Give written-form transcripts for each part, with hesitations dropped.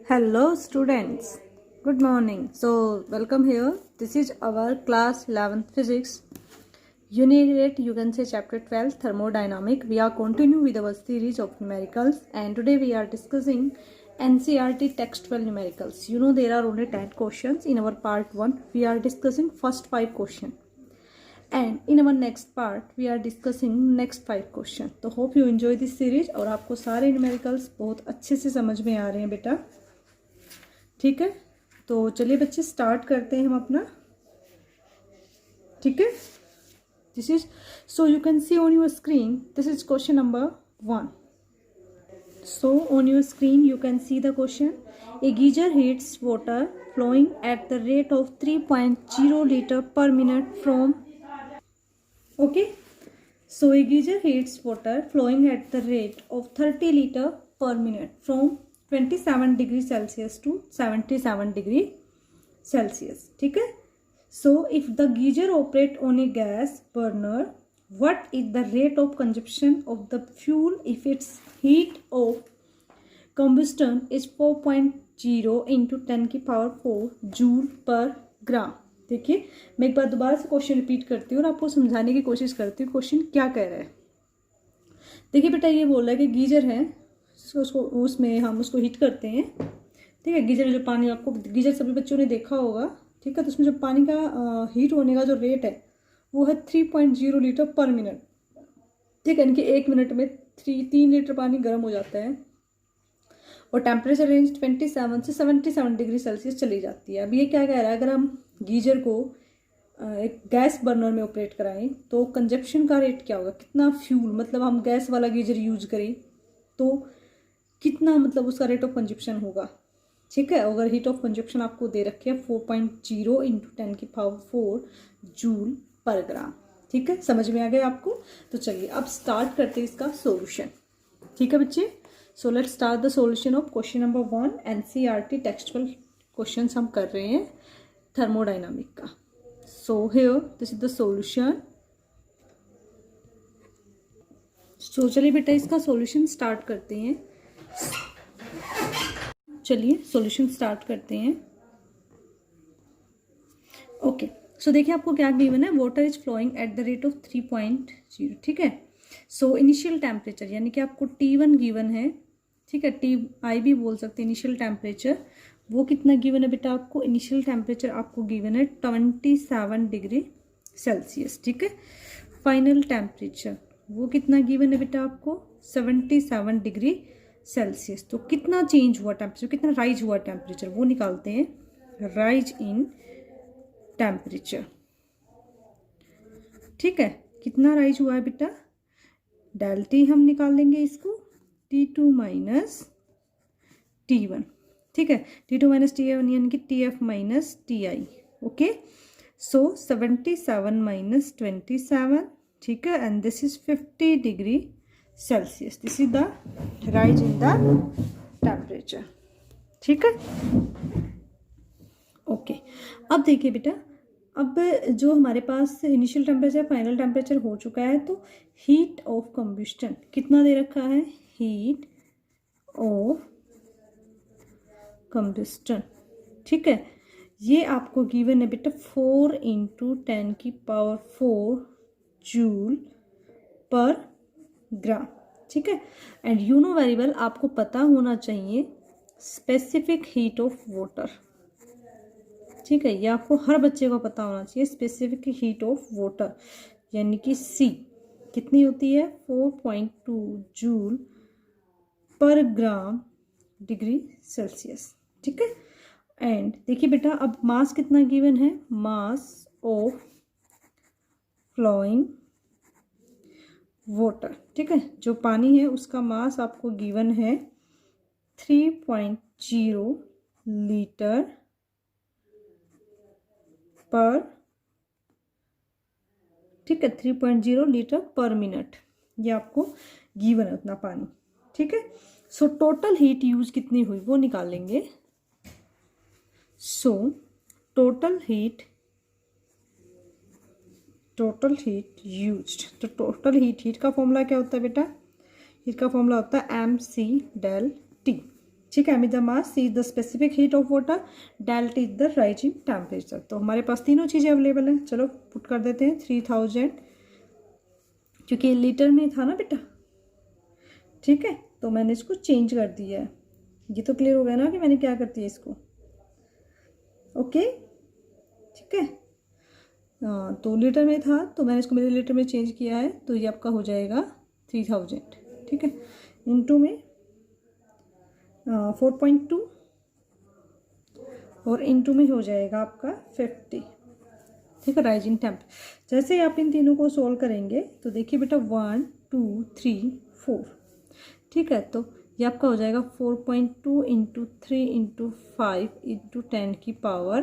Hello students, good morning. So welcome here. This is our class 11th physics. Unit 8, you can say chapter 12 thermodynamic. We are continuing with our series of numericals and today we are discussing NCERT textual numericals. You know there are only 10 questions in our part 1. We are discussing first 5 questions. And in our next part we are discussing next 5 question. तो hope you enjoy this series और आपको सारे numericals बहुत अच्छे से समझ में आ रहे हैं बेटा. ठीक है, तो चलिए बच्चे स्टार्ट करते हैं हम अपना. ठीक है, this is so you can see on your screen, this is question number 1. So on your screen you can see the question. A geyser heats water flowing at the rate of 3.0 liter per minute from. Okay, so a geyser heats water flowing at the rate of 30 liter per minute from 27 degree Celsius to 77 degree Celsius. ठीक है, so if the geyser operate on a gas burner, what is the rate of consumption of the fuel if its heat of combustion is 4.0 into 10 की power 4 joule पर ग्राम. देखिए मैं एक बार दोबारा से question repeat करती हूँ और आपको समझाने की कोशिश करती हूँ क्वेश्चन क्या कह रहा है. देखिए बेटा ये बोल रहा है कि गीजर है, उसको उसमें हम उसको हीट करते हैं. ठीक है, गीजर जो पानी, आपको गीजर सभी बच्चों ने देखा होगा. ठीक है, तो उसमें जो पानी का हीट होने का जो रेट है वो है 3.0 लीटर पर मिनट. ठीक है, इनके 1 मिनट में 3 लीटर पानी गर्म हो जाता है और टेम्परेचर रेंज 27 से 77 डिग्री सेल्सियस चली जाती है. अब ये क्या कह रहा है, अगर हम गीजर को एक गैस बर्नर में ऑपरेट कराएं तो कंजप्शन का रेट क्या होगा, कितना फ्यूल, मतलब हम गैस वाला गीजर यूज करें तो कितना मतलब उसका रेट ऑफ कंजप्शन होगा. ठीक है, अगर हीट ऑफ कंजप्शन आपको दे रखी है 4.0 इंटू 10 की पावर 4 जूल पर ग्राम. ठीक है, समझ में आ गया आपको. तो चलिए अब स्टार्ट करते हैं इसका सॉल्यूशन. ठीक है बच्चे, so let's start the solution of question number 1. NCERT textual question हम कर रहे हैं थर्मोडाइनामिक का. So here this is the solution. सो चलिए बेटा इसका सॉल्यूशन स्टार्ट करते हैं. चलिए सॉल्यूशन स्टार्ट करते हैं. ओके, सो देखिए आपको क्या गिवन है, water is flowing at the rate of 3.0. ठीक है, सो इनिशियल टेम्परेचर यानी कि आपको T1 गिवन है. ठीक है, TI भी बोल सकते हैं इनिशियल टेम्परेचर. वो कितना गिवन है बेटा, आपको इनिशियल टेम्परेचर आपको गिवन है 27 डिग्री सेल्सियस. ठीक है, फाइनल टेम्परेचर वो कितना गिवन है बेटा आपको 77 डिग्री सेल्सियस. तो कितना चेंज हुआ टेम्परेचर, कितना राइज हुआ टेम्परेचर, वो निकालते हैं. Rise in temperature. ठीक है, कितना राइज हुआ है बेटा, डेल्टी हम निकाल लेंगे इसको, T2 माइनस T1. ठीक है, T2 माइनस T1 यानी कि TF माइनस TI. ओके, सो 77 माइनस 27. ठीक है, and this is 50 degree Celsius. This is the rise in the temperature. ठीक है, ओके. अब देखिए बेटा, अब जो हमारे पास इनिशियल टेम्परेचर फाइनल टेम्परेचर हो चुका है, तो हीट ऑफ कंबस्टन कितना दे रखा है, हीट ऑफ कंबस्टन. ठीक है, ये आपको गिवन है बेटा 4 इंटू 10 की पावर 4 जूल पर ग्राम. ठीक है, and you know very well, आपको पता होना चाहिए स्पेसिफिक हीट ऑफ वाटर. ठीक है, ये आपको हर बच्चे को पता होना चाहिए स्पेसिफिक हीट ऑफ वाटर यानी कि C कितनी होती है 4.2 जूल पर ग्राम डिग्री सेल्सियस. ठीक है, एंड देखिए बेटा अब मास कितना गिवन है, मास ऑफ फ्लोइंग वाटर. ठीक है, जो पानी है उसका मास आपको गिवन है 3.0 लीटर पर. ठीक है, 3.0 लीटर पर मिनट ये आपको गिवन है उतना पानी. ठीक है, सो टोटल हीट यूज कितनी हुई वो निकाल लेंगे. सो टोटल हीट यूज्ड, तो टोटल हीट का फॉर्मूला क्या होता है बेटा, हीट का फॉर्मूला होता है MC del T. ठीक है, the mass, see the specific heat of water, delta is the rising temperature. तो हमारे पास तीनों चीज़ें अवेलेबल हैं। चलो पुट कर देते हैं 3000, क्योंकि लीटर में था ना बेटा, ठीक है, तो मैंने इसको चेंज कर दिया है। ये तो क्लियर हो गया ना कि मैंने क्या कर दिया इसको, ओके, ठीक है। तो लीटर में था तो मैंने इसको मिलीलीटर में चेंज किया है, तो ये आपका हो जाएगा 3000, ठीक है, इनटू में 4.2 और इनटू में हो जाएगा आपका 50, ठीक है, राइजिंग टेम्प। जैसे ही आप इन तीनों को सोल्व करेंगे तो देखिए बेटा 1 2 3 4, ठीक है, तो ये आपका हो जाएगा 4.2 इंटू 3 इंटू 5 इंटू 10 की पावर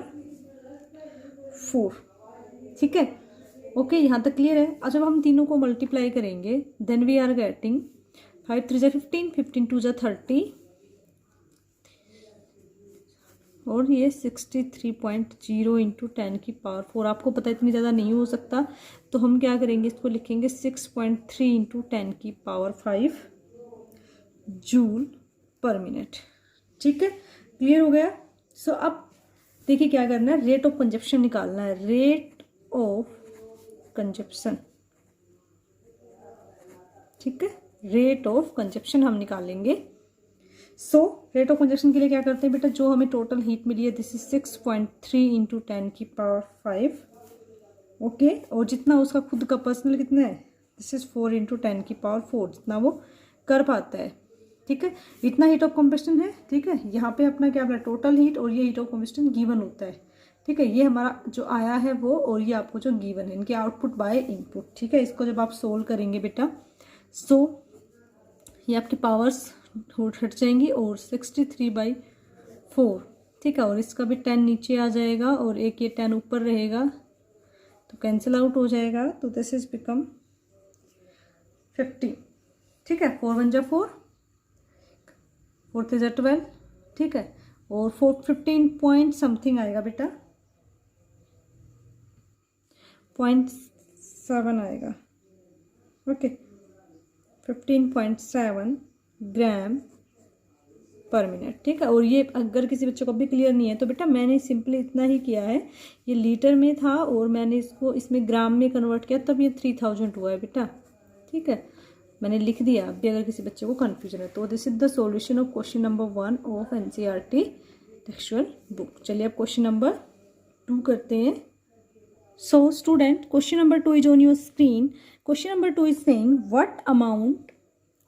4, ठीक है, ओके, यहाँ तक क्लियर है। अब जब हम तीनों को मल्टीप्लाई करेंगे देन वी आर गेटिंग 5 3 जा 15, 15 2 जा 30 और ये 63.0 इंटू 10 की पावर 4। आपको पता है इतनी ज़्यादा नहीं हो सकता, तो हम क्या करेंगे, इसको लिखेंगे 6.3 इंटू 10 की पावर 5 जूल पर मिनट, ठीक है, क्लियर हो गया। सो अब देखिए क्या करना है, रेट ऑफ कंजप्शन निकालना है, रेट ऑफ कंजप्शन, ठीक है, रेट ऑफ कंजप्शन हम निकालेंगे। सो रेट ऑफ कंजप्शन के लिए क्या करते हैं बेटा, जो हमें टोटल हीट मिली है दिस इज 6.3 इंटू 10 की पावर 5, ओके, और जितना उसका खुद का पर्सनल कितना है, दिस इज 4 इंटू 10 की पावर 4, जितना वो कर पाता है, ठीक है, इतना हीट ऑफ कंबस्टन है, ठीक है। यहाँ पे अपना क्या अपना टोटल हीट और ये हीट ऑफ कंबस्टन गिवन होता है, ठीक है, ये हमारा जो आया है वो, और ये आपको जो गिवन है, इनके आउटपुट बाय इनपुट, ठीक है। इसको जब आप सोल्व करेंगे बेटा, सो ये आपकी पावर्स हट जाएंगी और 63/4, ठीक है, और इसका भी 10 नीचे आ जाएगा और एक ये 10 ऊपर रहेगा तो कैंसिल आउट हो जाएगा, तो दिस इज बिकम 50, ठीक है, 4 1 जा 4, 4 3 जा 12, ठीक है, और 15 पॉइंट समथिंग आएगा बेटा, 0.7 आएगा, ओके, 15.7 ग्राम पर मिनट, ठीक है। और ये अगर किसी बच्चे को भी क्लियर नहीं है तो बेटा मैंने सिंपली इतना ही किया है, ये लीटर में था और मैंने इसको इसमें ग्राम में कन्वर्ट किया, तब ये 3000 हुआ है बेटा, ठीक है, मैंने लिख दिया। अभी अगर किसी बच्चे को कन्फ्यूजन है तो this is the solution of question number 1 of NCERT textual book. चलिए अब क्वेश्चन नंबर 2 करते हैं। So student, question number 2 is on your screen. Question number 2 is saying what amount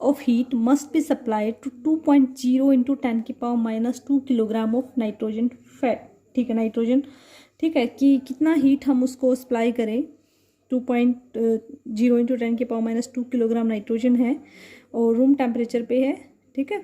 of heat must be supplied to 2.0 into 10 की power -2 kilogram of nitrogen fat, ठीक है, nitrogen, ठीक है, कि कितना हीट हम उसको सप्लाई करें, 2.0 इंटू 10 की पावर -2 किलोग्राम नाइट्रोजन है और रूम टेम्परेचर पे है, ठीक है,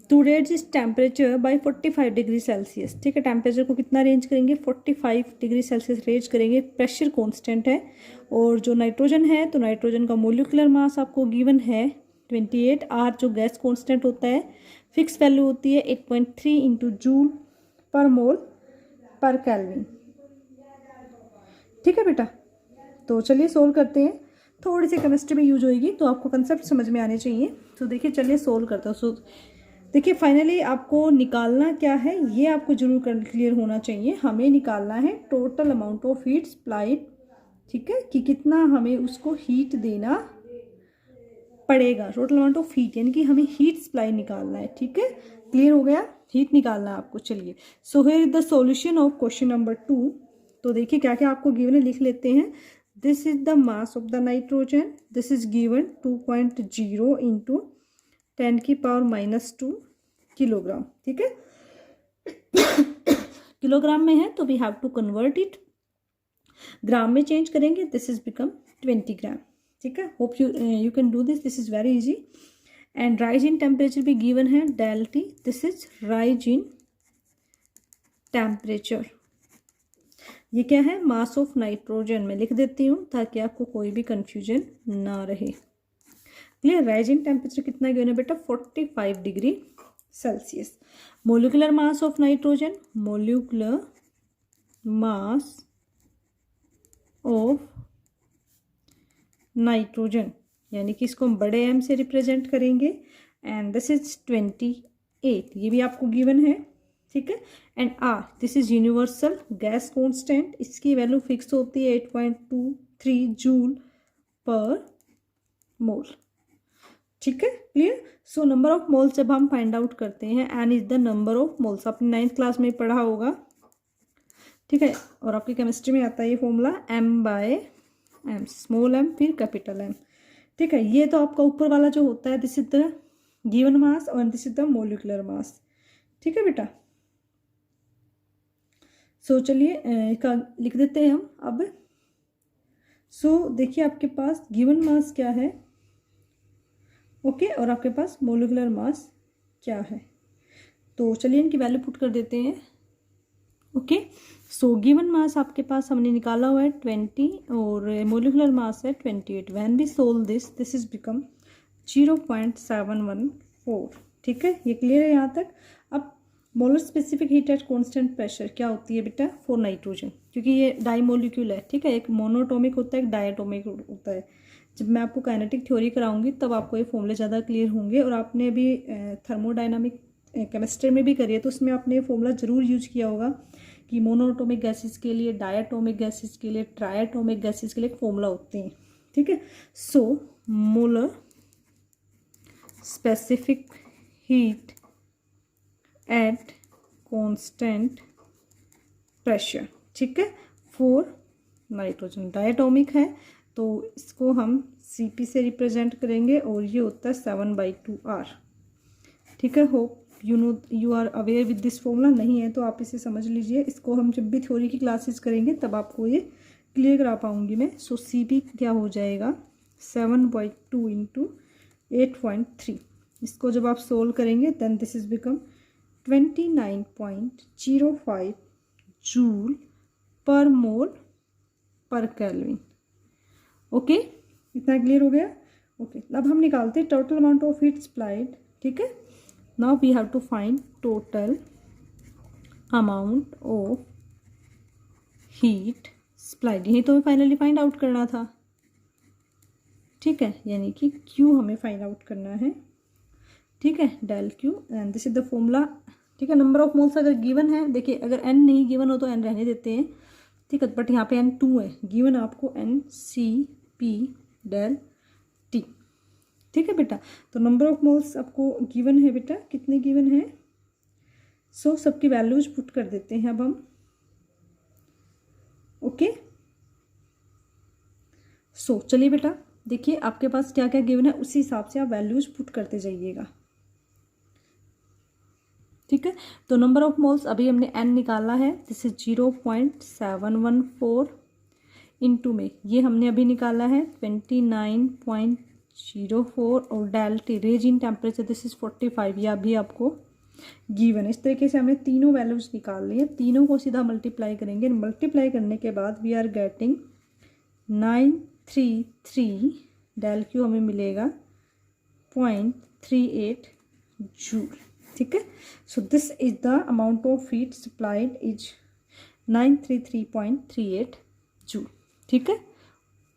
टू रेंज इस टेम्परेचर बाय 45 डिग्री सेल्सियस, ठीक है, टेम्परेचर को कितना रेंज करेंगे, 45 डिग्री सेल्सियस रेंज करेंगे। प्रेशर कांस्टेंट है और जो नाइट्रोजन है तो नाइट्रोजन का मोलिकुलर मास आपको गिवन है 28, आर जो गैस कांस्टेंट होता है, फिक्स वैल्यू होती है 8.3 इंटू जूल पर मोल पर केल्विन, ठीक है बेटा। तो चलिए सोल्व करते हैं, थोड़ी सी केमिस्ट्री में यूज होगी तो आपको कंसेप्ट समझ में आने चाहिए। तो देखिए चलिए सोल्व करते हैं। देखिए फाइनली आपको निकालना क्या है, ये आपको जरूर क्लियर होना चाहिए। हमें निकालना है total amount of heat supplied, ठीक है, कि कितना हमें उसको हीट देना पड़ेगा, टोटल अमाउंट ऑफ हीट, यानी कि हमें हीट सप्लाई निकालना है, ठीक है, क्लियर हो गया, हीट निकालना है आपको। चलिए so here is the solution of question number 2। तो देखिए क्या क्या आपको गिवन है, लिख लेते हैं। This is the mass of the nitrogen, this is given 2.0 into 10 की पावर -2 किलोग्राम, ठीक है, किलोग्राम में है तो we have to convert it, gram में चेंज करेंगे, दिस इज बिकम 20 ग्राम, ठीक है। Hope you can do this, this is very easy. And rise in temperature भी गिवन है delta T, this is rise in temperature, ये क्या है, mass of nitrogen, मैं लिख देती हूँ ताकि आपको कोई भी कंफ्यूजन ना रहे, क्लियर। राइज इन टेम्परेचर कितना गिवन है बेटा, 45 degree Celsius. Molecular mass of nitrogen, molecular mass of nitrogen, यानी कि इसको हम बड़े एम से रिप्रेजेंट करेंगे, एंड दिस इज 28, 8, ये भी आपको गिवन है, ठीक है। And R, this is universal gas constant, इसकी वैल्यू फिक्स होती है 8.23 जूल पर मोल, ठीक है, clear. So number of moles जब हम फाइंड आउट करते हैं, N is the number of moles, आपने 9th क्लास में पढ़ा होगा, ठीक है। और आपकी केमिस्ट्री में आता है ये फॉर्मूला m/m, स्मॉल m फिर कैपिटल M, ठीक है। ये तो आपका ऊपर वाला जो होता है, this is the given mass और this is the molecular mass, ठीक है बेटा। सो चलिए इसका लिख देते हैं हम अब। सो देखिए आपके पास गिवन मास क्या है, ओके, और आपके पास मोलिकुलर मास क्या है। तो चलिए इनकी वैल्यू पुट कर देते हैं, ओके। सो गिवन मास आपके पास हमने निकाला हुआ है 20 और मोलिकुलर मास है 28। When we solve this is become 0.714, ठीक है, ये क्लियर है यहाँ तक। अब molar specific heat at constant pressure क्या होती है बेटा, फॉर नाइट्रोजन, क्योंकि ये डाई मोलिक्यूल है, ठीक है, एक मोनोटोमिक होता है, एक डायटोमिक होता है। जब मैं आपको काइनेटिक थ्योरी कराऊंगी तब आपको ये फॉर्मूले ज़्यादा क्लियर होंगे, और आपने अभी थर्मोडाइनामिक केमिस्ट्री में भी करी है तो उसमें आपने ये फॉर्मूला ज़रूर यूज किया होगा कि मोनोटोमिक गैसेस के लिए, डायटोमिक गैसेस के लिए, ट्रायटोमिक गैसेस के लिए फॉर्मूला होते हैं, ठीक है। So molar specific heat at constant pressure, ठीक है, फॉर नाइट्रोजन। डायटोमिक है तो इसको हम Cp से रिप्रेजेंट करेंगे और ये होता है 7/2R, ठीक है। Hope you are aware with this formula, नहीं है तो आप इसे समझ लीजिए, इसको हम जब भी थ्योरी की क्लासेस करेंगे तब आपको ये क्लियर करा पाऊंगी मैं। सो Cp क्या हो जाएगा 7/2 इंटू 8.3, इसको जब आप सोल्व करेंगे then this is become 29.05 joule per mole पर केल्विन, ओके, इतना क्लियर हो गया, ओके। अब हम निकालते हैं total amount of heat supplied, ठीक है। Now we have to find total amount of heat supplied, यही तो हमें फाइनली फाइंड आउट करना था, ठीक है, यानी कि Q हमें फाइंड आउट करना है, ठीक है, del Q and this is the formula, ठीक है। नंबर ऑफ मोल्स अगर गिवन है, देखिए अगर n नहीं गिवन हो तो n रहने देते हैं, ठीक है, बट यहाँ पे N2 है, गिवन आपको NCP डेल T, ठीक है बेटा। तो नंबर ऑफ मोल्स आपको गिवन है बेटा, कितने गिवन है, सो सबकी वैल्यूज पुट कर देते हैं अब हम, ओके। सो चलिए बेटा देखिए आपके पास क्या क्या गिवन है, उसी हिसाब से आप वैल्यूज पुट करते जाइएगा, ठीक है। तो नंबर ऑफ मोल्स अभी हमने n निकाला है, दिस इज 0.714 इंटू में ये हमने अभी निकाला है 29.04 और del T raise in temperature this is 45, यह अभी आपको गिवन है। इस तरीके से हमने तीनों वैल्यूज निकाल लिए, तीनों को सीधा मल्टीप्लाई करेंगे, मल्टीप्लाई करने के बाद we are getting 933 del Q हमें मिलेगा 0.38 जूल, ठीक है। So this is the amount of heat supplied is 933.38 joule, ठीक है।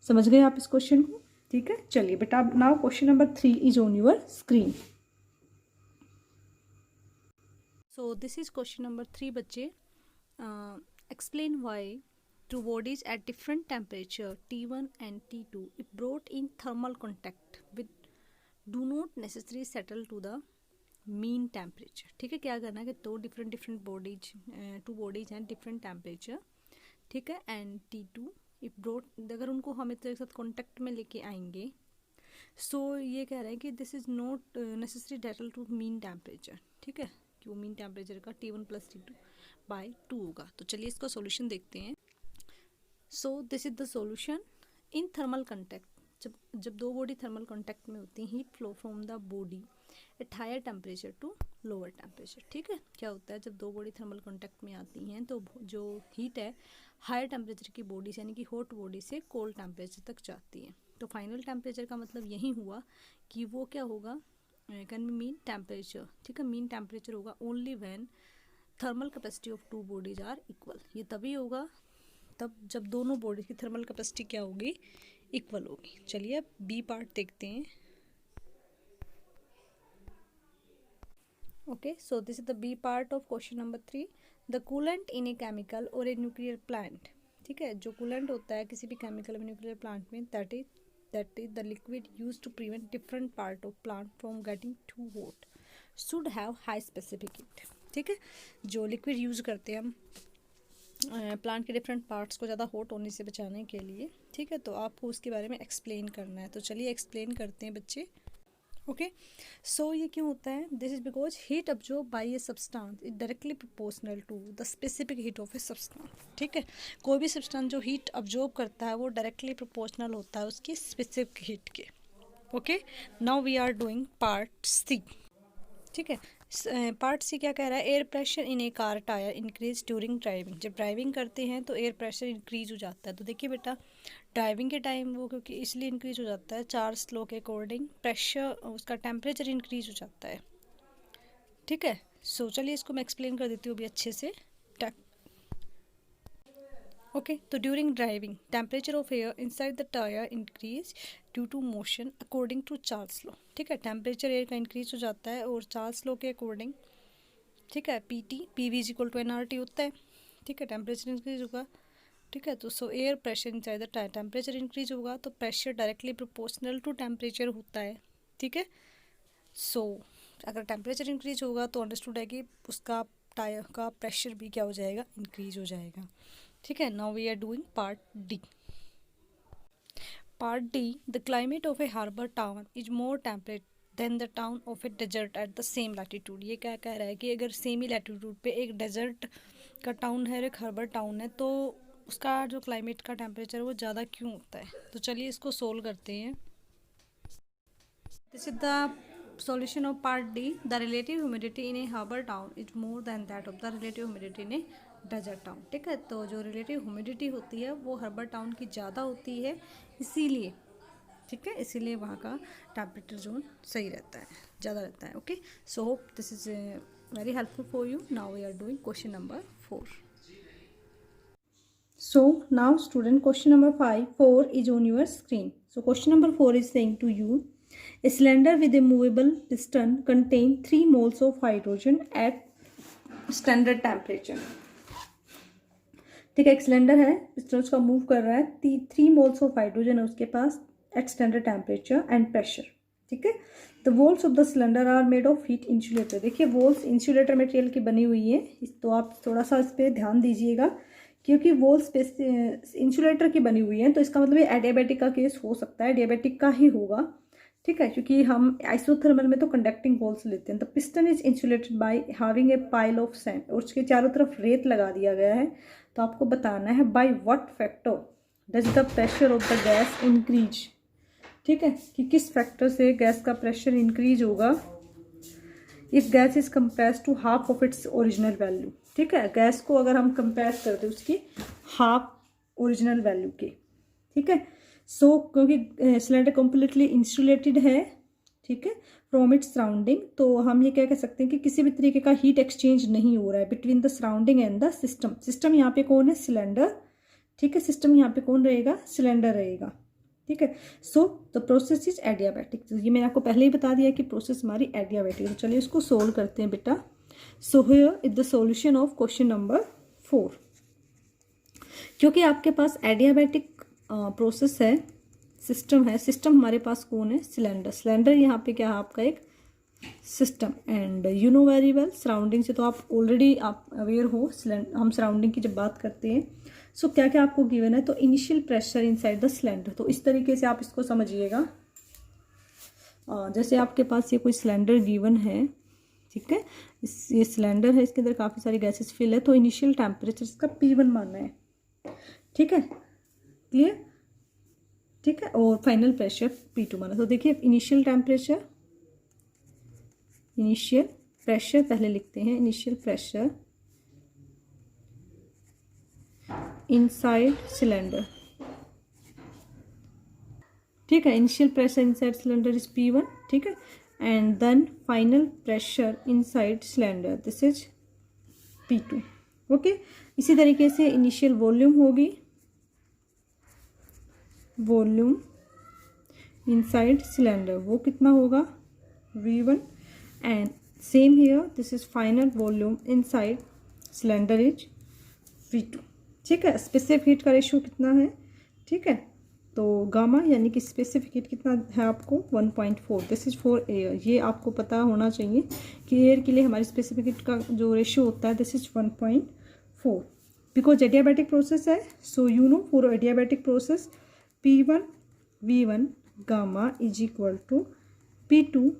समझ गए आप इस क्वेश्चन को, ठीक है। चलिए बेटा now question number 3 is on your screen. So this is question number 3 बच्चे। Explain why two bodies at different temperature T1 and T2 if brought in thermal contact with do not necessarily settle to the mean temperature, ठीक है। क्या करना है कि दो different bodies, two bodies हैं different temperature, ठीक है, and T2 if brought, अगर उनको हम एक साथ contact में लेके आएंगे, so ये कह रहा है कि this is not necessary settle to mean temperature, ठीक है, क्यों mean temperature का T1 plus T2 by 2 होगा। तो चलिए इसका solution देखते हैं। So this is the solution in thermal contact, जब दो बॉडी थर्मल कॉन्टैक्ट में होती हैं, heat flow from the body at higher temperature to lower temperature, ठीक है। क्या होता है जब दो बॉडी थर्मल कॉन्टैक्ट में आती हैं तो जो हीट है हायर टेम्परेचर की बॉडी से यानी कि हॉट बॉडी से कोल्ड टेम्परेचर तक जाती है। तो फाइनल टेम्परेचर का मतलब यही हुआ कि वो क्या होगा, कैन बी मीन टेम्परेचर, ठीक है, मीन टेम्परेचर होगा only when thermal capacity of two bodies are equal. ये तभी होगा तब जब दोनों बॉडी की थर्मल कैपेसिटी क्या होगी, इक्वल होगी। चलिए अब बी पार्ट देखते हैं, Okay, so this is the B part of question number 3. The coolant in a chemical or a nuclear plant. ठीक है, जो कूलेंट होता है किसी भी केमिकल और न्यूक्लियर प्लांट में, that is the liquid used to prevent different part of plant from getting too hot, should have high specific heat. ठीक है, जो लिक्विड यूज करते हैं हम प्लांट के डिफरेंट पार्ट्स को ज़्यादा हॉट होने से बचाने के लिए, ठीक है, तो आपको उसके बारे में एक्सप्लेन करना है. तो चलिए एक्सप्लेन करते हैं बच्चे. ओके, सो ये क्यों होता है? This is because heat absorb by a substance is directly proportional to the specific heat of a substance. ठीक है, कोई भी सब्सटेंस जो हीट अब्जॉर्ब करता है वो डायरेक्टली प्रोपोर्शनल होता है उसकी स्पेसिफिक हीट के. Okay, now we are doing part C. ठीक है, पार्ट सी क्या कह रहा है? Air pressure in a car tyre increase during driving. जब ड्राइविंग करते हैं तो एयर प्रेशर इंक्रीज हो जाता है. तो देखिए बेटा, ड्राइविंग के टाइम वो क्योंकि इसलिए इंक्रीज हो जाता है, चार्ल्स लॉ के अकॉर्डिंग प्रेशर उसका टेम्परेचर इंक्रीज हो जाता है. ठीक है, सो चलिए इसको मैं एक्सप्लेन कर देती हूँ अभी अच्छे से. ओके, तो during driving temperature of air inside the tyre increase due to motion according to Charles law. ठीक है, टेम्परेचर एयर का इंक्रीज हो जाता है और चार्ल्स लॉ के अकॉर्डिंग, ठीक है, P V is equal to NRT होता है. ठीक है, टेम्परेचर इंक्रीज होगा. ठीक है, तो so air pressure inside the tyre, temperature increase होगा तो pressure directly proportional to temperature होता है. ठीक है, सो अगर टेम्परेचर इंक्रीज होगा तो अंडरस्टूड है कि उसका टायर का प्रेशर भी क्या हो जाएगा? इंक्रीज हो जाएगा. ठीक है, now we are doing part D. Part D, the climate of a harbour town is more temperate than the town of a desert at the same latitude. ये क्या कह रहा है कि अगर सेम ही लैटिट्यूड पे एक डेजर्ट का टाउन है और एक हार्बर टाउन है तो उसका जो क्लाइमेट का टेम्परेचर वो ज़्यादा क्यों होता है? तो चलिए इसको सोल्व करते हैं. This is the solution of part D. The relative humidity in a harbor town is more than that of the relative humidity in a desert town. ठीक है, तो जो relative humidity होती है वो harbor town की ज़्यादा होती है, इसीलिए, ठीक है, इसीलिए वहाँ का टेम्परेचर जोन सही रहता है, ज़्यादा रहता है. Okay, so hope this is very helpful for you. Now we are doing question number 4. So now student, question number 4 is on your screen. So question number 4 is saying to you, a cylinder with a movable piston contain 3 moles of hydrogen at standard temperature. ठीक है, एक cylinder है, piston उसका move कर रहा है, 3 moles of hydrogen है उसके पास at standard temperature and pressure. ठीक है, the walls of the cylinder are made of heat insulator. देखिए वॉल्स इंसुलेटर मटेरियल की बनी हुई है, तो आप थोड़ा सा इस पर ध्यान दीजिएगा क्योंकि वॉल्स इंसुलेटर की बनी हुई है, तो इसका मतलब ये एडियाबैटिक का केस हो सकता है, एडियाबैटिक का ही होगा. ठीक है, क्योंकि हम आइसोथर्मल में तो कंडक्टिंग वॉल्स लेते हैं. The piston is insulated by having a pile of sand, और उसके चारों तरफ रेत लगा दिया गया है. तो आपको बताना है by what factor does the pressure of the gas increase. ठीक है, कि किस फैक्टर से गैस का प्रेशर इंक्रीज होगा if gas is compress to half of its original value. ठीक है, गैस को अगर हम कंप्रेस करते हैं उसकी हाफ ओरिजिनल वैल्यू के. ठीक है, सो क्योंकि सिलेंडर कम्प्लीटली इंसुलेटेड है, ठीक है, फ्रॉम इट्स सराउंडिंग, तो हम ये क्या कह सकते हैं कि किसी भी तरीके का हीट एक्सचेंज नहीं हो रहा है between the surrounding and the system. System यहाँ पे कौन है? सिलेंडर. ठीक है, सिस्टम यहाँ पे कौन रहेगा? सिलेंडर रहेगा. ठीक है, so the process is adiabatic. तो ये मैंने आपको पहले ही बता दिया कि प्रोसेस हमारी एडियाबैटिक है. तो चलिए इसको सोल्व करते हैं बेटा. So here is the solution of question number 4. क्योंकि आपके पास एडियाबैटिक प्रोसेस है, सिस्टम है, सिस्टम हमारे पास कौन है? सिलेंडर. सिलेंडर यहाँ पे क्या है? आपका एक system. And you know very well surrounding से तो आप ऑलरेडी आप अवेयर हो. हम सराउंडिंग की जब बात करते हैं सो क्या क्या आपको गिवन है? तो initial pressure inside the cylinder. तो इस तरीके से आप इसको समझिएगा, जैसे आपके पास ये कोई सिलेंडर गिवन है, ठीक है, ये सिलेंडर है, इसके अंदर काफ़ी सारी गैसेस फिल है, तो इनिशियल टेम्परेचर इसका P1 मानना है. ठीक है, क्लियर. ठीक है, और फाइनल प्रेशर P2 माना. तो देखिए इनिशियल टेम्परेचर, इनिशियल प्रेशर पहले लिखते हैं. Initial pressure inside cylinder. ठीक है, initial pressure inside cylinder is P1. ठीक है, and then final pressure inside cylinder this is P2. Okay, इसी तरीके से इनिशियल वॉल्यूम होगी, वॉल्यूम इनसाइड सिलेंडर वो कितना होगा? V1. And same here, this is final volume inside cylinder is V2। ठीक है, स्पेसिफिक हीट का रेशियो कितना है? ठीक है, तो गामा यानी कि स्पेसिफिक हीट कितना है आपको 1.4। This is for air. ये आपको पता होना चाहिए कि एयर के लिए हमारी स्पेसिफिक हीट का जो रेशियो होता है this is 1.4 because adiabatic process है। So you know for adiabatic process P1 V1 gamma is equal to P2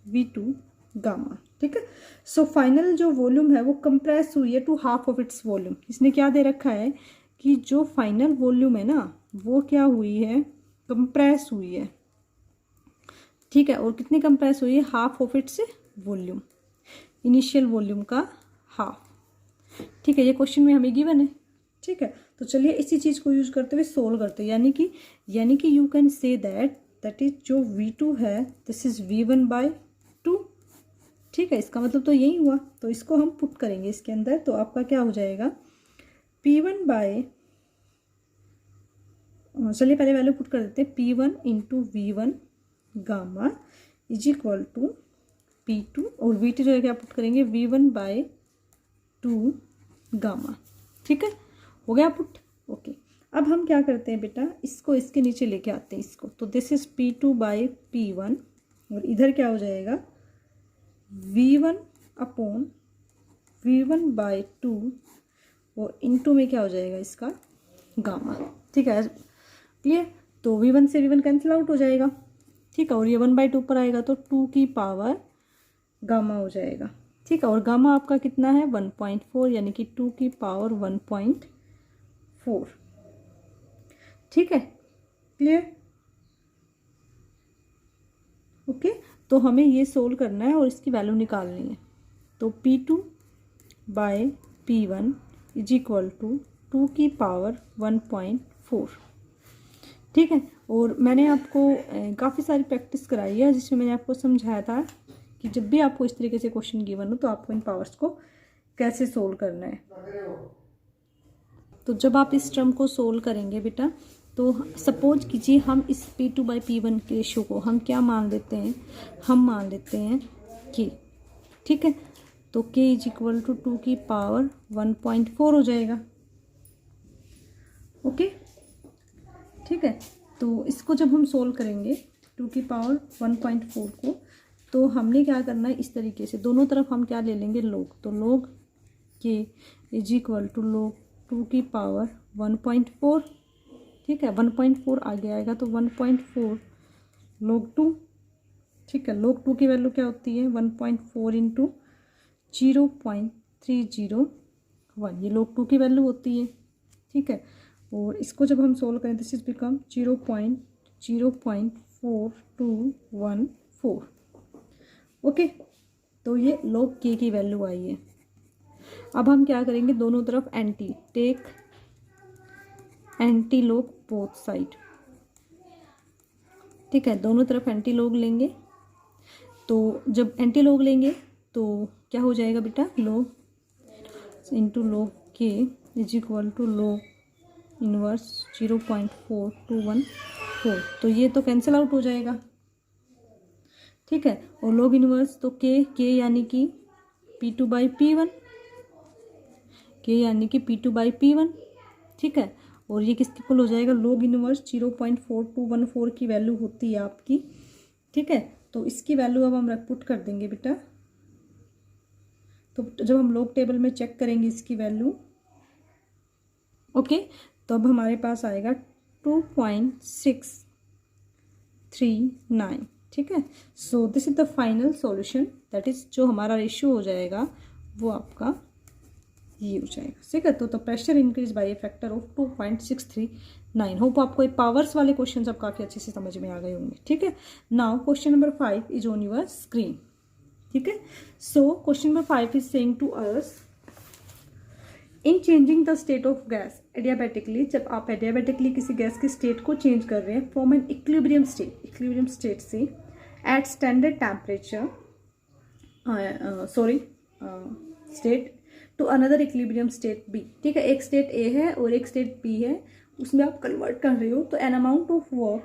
V2 gamma. ठीक है, सो फाइनल जो वॉल्यूम है वो कंप्रेस हुई है to half of its volume. इसने क्या दे रखा है कि जो फाइनल वॉल्यूम है ना वो क्या हुई है, कंप्रेस हुई है। ठीक है, और कितनी कंप्रेस हुई है? Half of its volume, initial volume का हाफ। ठीक है, ये क्वेश्चन में हमें गिवन है। ठीक है, तो चलिए इसी चीज़ को यूज करते हुए सोल्व करते हैं। यानी कि you can say that is जो V2 है दिस इज V1/2। ठीक है, इसका मतलब तो यही हुआ। तो इसको हम पुट करेंगे इसके अंदर, तो आपका क्या हो जाएगा P1 बाय, चलिए पहले वैल्यू पुट कर देते हैं। P1 into V1 gamma is equal to P2 और V2 जो है क्या पुट करेंगे V1/2 गामा। ठीक है, हो गया पुट। ओके, अब हम क्या करते हैं बेटा, इसको इसके नीचे लेके आते हैं इसको। तो दिस इज P2/P1 और इधर क्या हो जाएगा V1/2 और इंटू में क्या हो जाएगा इसका गामा। ठीक है, क्लियर? तो V1 से V1 कैंसिल आउट हो जाएगा। ठीक है, और ये 1/2 पर आएगा तो 2 की पावर गामा हो जाएगा। ठीक है, और गामा आपका कितना है 1.4 यानी कि 2 की पावर 1.4। ठीक है, क्लियर? ओके, तो हमें ये सोल्व करना है और इसकी वैल्यू निकालनी है। तो P2/P1 इज इक्वल टू 2 की पावर 1.4। ठीक है, और मैंने आपको काफ़ी सारी प्रैक्टिस कराई है जिसमें मैंने आपको समझाया था कि जब भी आपको इस तरीके से क्वेश्चन गिवन हो तो आपको इन पावर्स को कैसे सोल्व करना है। तो जब आप इस टर्म को सोल्व करेंगे बेटा, तो सपोज कीजिए हम इस P2/P1 के रेशियो को हम क्या मान लेते हैं, हम मान लेते हैं K। ठीक है, तो K इज इक्वल टू 2 की पावर 1.4 हो जाएगा। ओके, ठीक है, तो इसको जब हम सोल्व करेंगे 2 की पावर 1.4 को, तो हमने क्या करना है इस तरीके से दोनों तरफ हम क्या ले लेंगे log। तो log K is equal to log 2 की पावर 1.4। ठीक है, 1.4 आगे आएगा तो 1.4 log 2। ठीक है, log 2 की वैल्यू क्या होती है 1.4 इंटू 0.301, ये log 2 की वैल्यू होती है। ठीक है, और इसको जब हम सोल्व करें दिस इज बिकम 0.04214। ओके, तो ये log K की वैल्यू आई है। अब हम क्या करेंगे, दोनों तरफ anti, take anti log both side. ठीक है, दोनों तरफ एंटी log लेंगे। तो जब एंटी log लेंगे तो क्या हो जाएगा बेटा, log into log K is equal to log inverse 0.4214। तो ये तो कैंसिल आउट हो जाएगा। ठीक है, और log इनवर्स तो K यानी कि P2/P1, K यानी कि P2/P1। ठीक है, और ये किसके इक्वल हो जाएगा, log इनवर्स 0.4214 की वैल्यू होती है आपकी। ठीक है, तो इसकी वैल्यू अब हम पुट कर देंगे बेटा। तो जब हम log टेबल में चेक करेंगे इसकी वैल्यू, ओके, तो अब हमारे पास आएगा 2.639। ठीक है, so this is the final solution, that is जो हमारा रेशियो हो जाएगा वो आपका ये हो जाएगा। ठीक है, तो pressure increase by A factor of 2.639। Hope आपको ये पावर्स वाले क्वेश्चन अब काफ़ी अच्छे से समझ में आ गए होंगे। ठीक है, now question number 5 is on your screen. ठीक है, so question number 5 is saying to us in changing the state of gas adiabatically, जब आप एडियाबैटिकली किसी गैस के स्टेट को चेंज कर रहे हैं फ्रॉम एन इक्विलिब्रियम स्टेट से at standard temperature state to another equilibrium state B. ठीक है, एक स्टेट ए है और एक स्टेट बी है, उसमें आप कन्वर्ट कर रहे हो। तो एन अमाउंट ऑफ वर्क,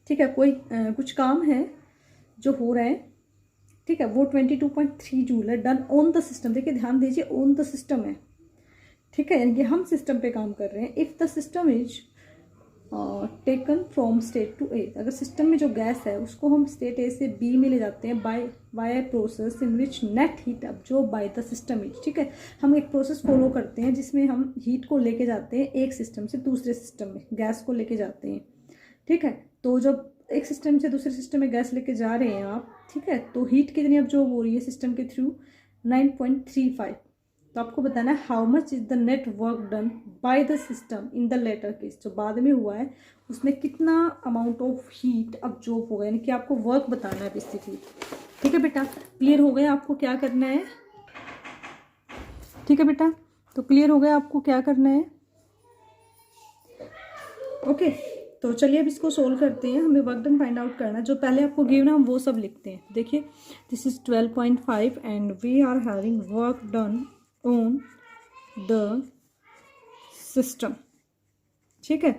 ठीक है, कोई कुछ काम है जो हो रहा है ठीक है, वो 22.3 जूल है, डन ऑन द सिस्टम। देखिए ध्यान दीजिए, ऑन द सिस्टम है, ठीक है, यानी कि हम सिस्टम पे काम कर रहे हैं। If the system is taken from state to A, अगर सिस्टम में जो गैस है उसको हम स्टेट ए से बी में ले जाते हैं by a process in which net heat absorb by the system is, ठीक है, हम एक प्रोसेस फॉलो करते हैं जिसमें हम हीट को लेके जाते हैं एक सिस्टम से दूसरे सिस्टम में, गैस को लेके जाते हैं, ठीक है। तो जब एक सिस्टम से दूसरे सिस्टम में गैस लेके जा रहे हैं आप, ठीक है, तो हीट कितनी अब्जॉर्ब हो रही है सिस्टम के थ्रू, 9.35। तो आपको बताना है how much is the net work done by the system in the latter case, जो बाद में हुआ है उसमें कितना अमाउंट ऑफ हीट अब्जॉर्ब होगा, यानी कि आपको वर्क बताना है बेसिकली, ठीक है बेटा। क्लियर हो गया आपको क्या करना है, ठीक है बेटा, तो क्लियर हो गया आपको क्या करना है, ओके। तो चलिए अब इसको सोल्व करते हैं, हमें वर्क डन फाइंड आउट करना है। जो पहले आपको गिवन है हम वो सब लिखते हैं। देखिए this is 12.5 and we are having work done on the system, ठीक है,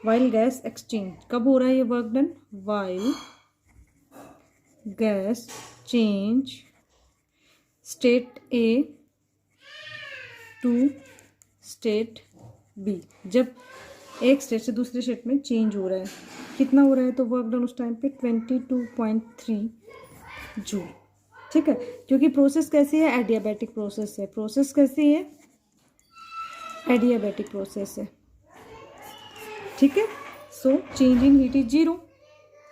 वाइल गैस एक्सचेंज। कब हो रहा है ये work done, while gas change state A to state B, जब एक स्टेट से दूसरे स्टेट में चेंज हो रहा है। कितना हो रहा है, तो वर्क डन उस टाइम पे 22.3 जूल, ठीक है, क्योंकि प्रोसेस कैसी है, एडियाबैटिक प्रोसेस है। प्रोसेस कैसी है, एडियाबैटिक प्रोसेस है, ठीक है। So change in heat is 0,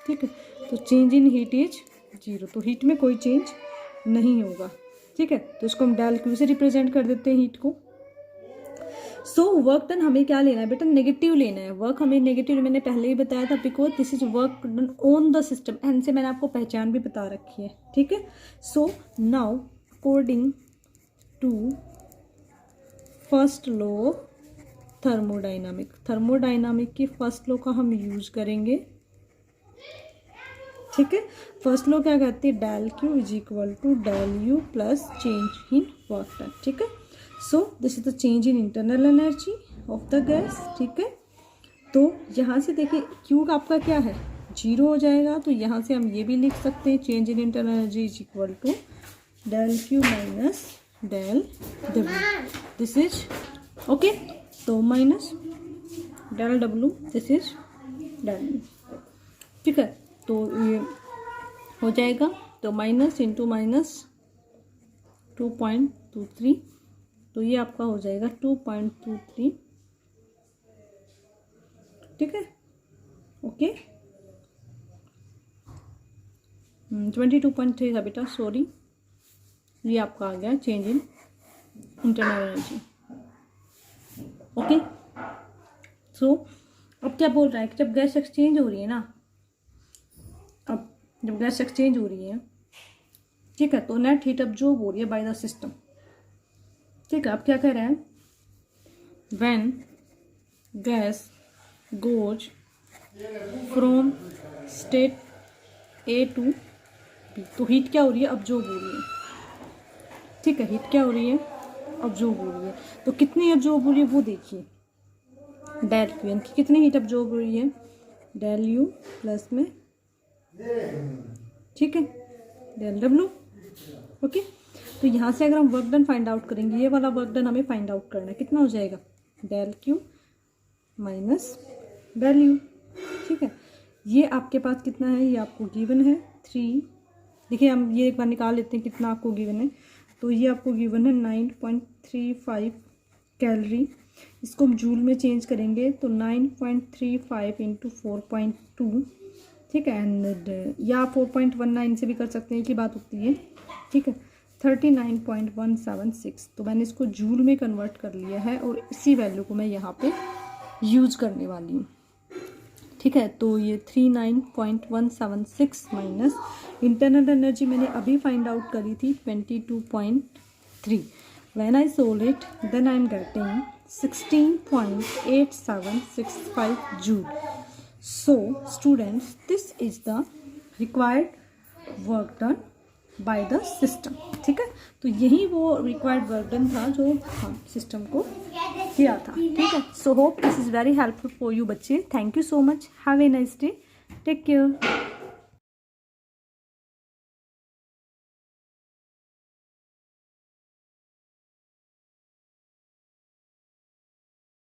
ठीक है, तो चेंज इन हीट इज 0, तो हीट में कोई चेंज नहीं होगा, ठीक है। तो इसको हम डेल क्यू से रिप्रेजेंट कर देते हैं हीट को। सो वर्क डन हमें क्या लेना है बेटा, नेगेटिव लेना है। वर्क हमें नेगेटिव मैंने पहले ही बताया था, because this is work done on the system, and से मैंने आपको पहचान भी बता रखी है, ठीक है। So now according to first law thermodynamic, thermodynamic की फर्स्ट लॉ का हम यूज करेंगे, ठीक है। फर्स्ट लॉ क्या कहती है, del Q is equal to del U plus change in work done, ठीक है। So this is the change in internal energy of the gas, ठीक है। तो यहाँ से देखिए क्यू का आपका क्या है, 0 हो जाएगा, तो यहाँ से हम ये भी लिख सकते हैं change in internal energy is equal to del Q minus del W, this is okay. तो minus del W, this is del U, ठीक है। तो ये हो जाएगा, तो माइनस इंटू माइनस 2.23, तो ये आपका हो जाएगा 2.23, ठीक है, ओके। 22.3 था बेटा, सॉरी, ये आपका आ गया change in internal energy, okay. So अब क्या बोल रहा है कि जब गैस एक्सचेंज हो रही है ना, अब जब गैस एक्सचेंज हो रही है, ठीक है, तो नेट हीट अब्जॉर्ब हो रही है बाय द सिस्टम, ठीक है। अब क्या कह रहे हैं, when gas goes from state A to B, तो हीट क्या हो रही है, अब्जॉर्ब हो रही है, ठीक है, हीट क्या हो रही है, अब्जॉर्ब हो रही है। तो कितनी अब्जॉर्ब हो रही है वो देखिए, डेल क्यू, यानी कि कितनी हीट अब्जॉर्ब हो रही है, डेल यू प्लस में, ठीक है, डेल डब्ल्यू, ओके। तो यहाँ से अगर हम वर्क डन फाइंड आउट करेंगे, ये वाला वर्क डन हमें फाइंड आउट करना है, कितना हो जाएगा, del Q minus del U, ठीक है। ये आपके पास कितना है, ये आपको गिवन है 3, देखिए हम ये एक बार निकाल लेते हैं कितना आपको गिवन है, तो ये आपको गिवन है 9.35 कैलोरी, इसको हम जूल में चेंज करेंगे तो 9.35 इंटू 4.2, ठीक है, एंड या 4.19 से भी कर सकते हैं, एक ही बात होती है, ठीक है, 39.176। तो मैंने इसको जूल में कन्वर्ट कर लिया है और इसी वैल्यू को मैं यहाँ पे यूज़ करने वाली हूँ, ठीक है। तो ये 39.176 माइनस इंटरनल एनर्जी मैंने अभी फाइंड आउट करी थी 22.3, when I solve it then I am getting 16.8765 joule. So students, this is the required work done by the system, ठीक है। तो यही वो required work done था जो हम सिस्टम को किया था, ठीक है। So hope this is very helpful for you बच्चे, thank you so much, have a nice day, take care।